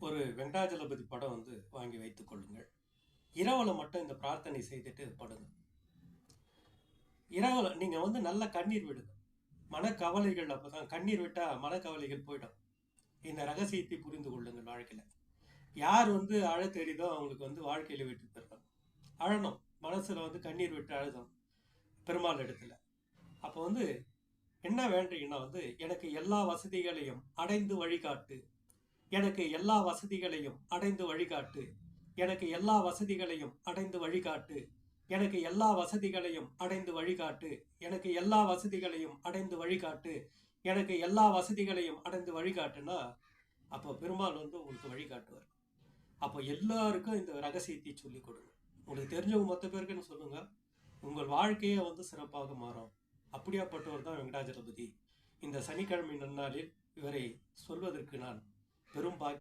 ஒரு வெங்கடாஜலபதி படம் வாங்கி வைத்துக் கொள்ளுங்கள். இரவுல மட்டும் இந்த பிரார்த்தனை செய்துட்டு படுங்க. இரவுல நீங்க நல்ல கண்ணீர் விடுங்க. மனக்கவலைகள் அப்பதான் கண்ணீர் விட்டா மனக்கவலைகள் போயிடும். இந்த ரகசியத்தை புரிந்து கொள்ளுங்கள் வாழ்க்கையில. யார் அழ தெரியுதோ அவங்களுக்கு வாழ்க்கையில வெற்றி பெறணும். அழணும். மனசுல கண்ணீர் விட்டு அழுதும் பெருமாள் இடத்துல. அப்போ என்ன வேண்டீங்கன்னா எனக்கு எல்லா வசதிகளையும் அடைந்து வழிகாட்டு. எனக்கு எல்லா வசதிகளையும் அடைந்து வழிகாட்டு. எனக்கு எல்லா வசதிகளையும் அடைந்து வழிகாட்டு. எனக்கு எல்லா வசதிகளையும் அடைந்து வழிகாட்டு. எனக்கு எல்லா வசதிகளையும் அடைந்து வழிகாட்டு. எனக்கு எல்லா வசதிகளையும் அடைந்து வழிகாட்டுனா அப்போ பெருமாள் உங்களுக்கு வழிகாட்டுவார். அப்போ எல்லாருக்கும் இந்த ரகசியத்தை சொல்லிக் கொடுங்க. உங்களுக்கு தெரிஞ்சவங்க மொத்த பேருக்குன்னு சொல்லுங்க. உங்கள் வாழ்க்கையே சிறப்பாக மாறும். அப்படியாப்பட்டவர் தான் வெங்கடாஜலபதி. இந்த சனிக்கிழமை நன்னாளில் இவரை சொல்வதற்கு நான் பெரும்